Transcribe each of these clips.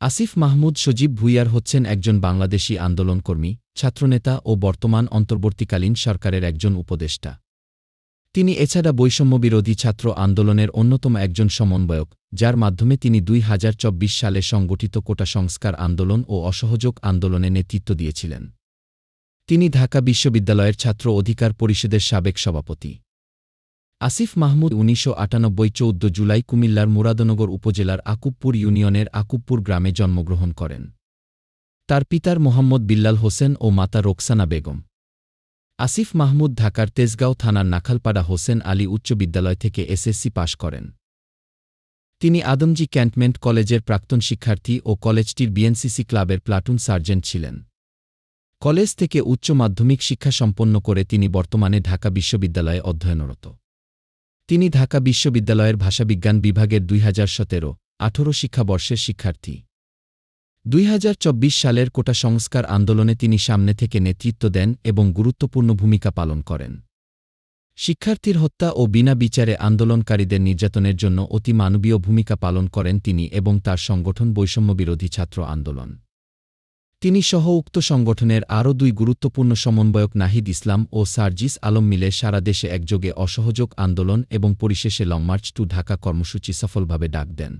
আসিফ মাহমুদ সজীব ভুঁইয়ার হচ্ছেন একজন বাংলাদেশী আন্দোলনকর্মী, ছাত্রনেতা ও বর্তমান অন্তর্বর্তীকালীন সরকারের একজন উপদেষ্টা। তিনি এছাড়া বৈষম্যবিরোধী ছাত্র আন্দোলনের অন্যতম একজন সমন্বয়ক, যার মাধ্যমে তিনি ২০২৪ সালে সংগঠিত কোটা সংস্কার আন্দোলন ও অসহযোগ আন্দোলনে নেতৃত্ব দিয়েছিলেন। তিনি ঢাকা বিশ্ববিদ্যালয়ের ছাত্র অধিকার পরিষদের সাবেক সভাপতি। আসিফ মাহমুদ ১৯৯৮ 14 জুলাই কুমিল্লার মুরাদনগর উপজেলার আকুবপুর ইউনিয়নের আকুবপুর গ্রামে জন্মগ্রহণ করেন। তার পিতার মোহাম্মদ বিল্লাল হোসেন ও মাতা রোকসানা বেগম। আসিফ মাহমুদ ঢাকার তেজগাঁও থানার নাখালপাড়া হোসেন আলী উচ্চ বিদ্যালয় থেকে এসএসসি পাশ করেন। তিনি আদমজী ক্যান্টনমেন্ট কলেজের প্রাক্তন শিক্ষার্থী ও কলেজটির বিএনসিসি ক্লাবের প্লাটুন সার্জেন্ট ছিলেন। কলেজ থেকে উচ্চ মাধ্যমিক শিক্ষা সম্পন্ন করে তিনি বর্তমানে ঢাকা বিশ্ববিদ্যালয়ে অধ্যয়নরত। তিনি ঢাকা বিশ্ববিদ্যালয়ের ভাষাবিজ্ঞান বিভাগের ২০১৭-১৮ শিক্ষাবর্ষের শিক্ষার্থী। ২০২৪ সালের কোটা সংস্কার আন্দোলনে তিনি সামনে থেকে নেতৃত্ব দেন এবং গুরুত্বপূর্ণ ভূমিকা পালন করেন। শিক্ষার্থীর হত্যা ও বিনা বিচারে আন্দোলনকারীদের নির্যাতনের জন্য অতি মানবীয় ভূমিকা পালন করেন তিনি এবং তার সংগঠন বৈষম্যবিরোধী ছাত্র আন্দোলন। তিনি সহ উক্ত সংগঠনের আরও দুই গুরুত্বপূর্ণ সমন্বয়ক নাহিদ ইসলাম ও সার্জিস আলম মিলে সারা দেশে একযোগে অসহযোগ আন্দোলন এবং পরিশেষে লং মার্চ টু ঢাকা কর্মসূচি সফলভাবে ডাক দেন,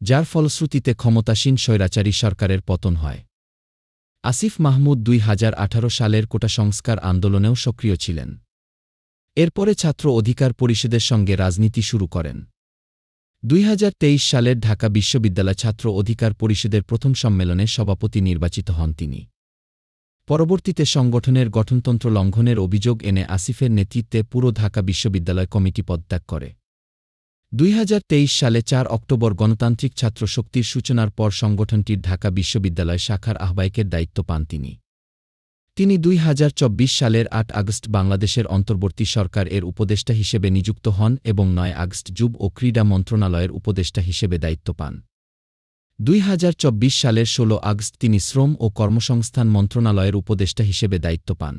যার ফলশ্রুতিতে ক্ষমতাসীন স্বৈরাচারী সরকারের পতন হয়। আসিফ মাহমুদ ২০১৮ সালের কোটা সংস্কার আন্দোলনেও সক্রিয় ছিলেন। এরপরে ছাত্র অধিকার পরিষদের সঙ্গে রাজনীতি শুরু করেন। ২০২৩ সালের ঢাকা বিশ্ববিদ্যালয় ছাত্র অধিকার পরিষদের প্রথম সম্মেলনে সভাপতি নির্বাচিত হন তিনি। পরবর্তীতে সংগঠনের গঠনতন্ত্র লঙ্ঘনের অভিযোগ এনে আসিফের নেতৃত্বে পুরো ঢাকা বিশ্ববিদ্যালয় কমিটি পদত্যাগ করে। ২০২৩ সালে ৪ অক্টোবর গণতান্ত্রিক ছাত্র শক্তির সূচনার পর সংগঠনটির ঢাকা বিশ্ববিদ্যালয় শাখার আহ্বায়কের দায়িত্ব পান তিনি। তিনি ২০২৪ সালের ৮ আগস্ট বাংলাদেশের অন্তর্বর্তী সরকার এর উপদেষ্টা হিসেবে নিযুক্ত হন এবং ৯ আগস্ট যুব ও ক্রীড়া মন্ত্রণালয়ের উপদেষ্টা হিসেবে দায়িত্ব পান। ২০২৪ সালের ১৬ আগস্ট তিনি শ্রম ও কর্মসংস্থান মন্ত্রণালয়ের উপদেষ্টা হিসেবে দায়িত্ব পান।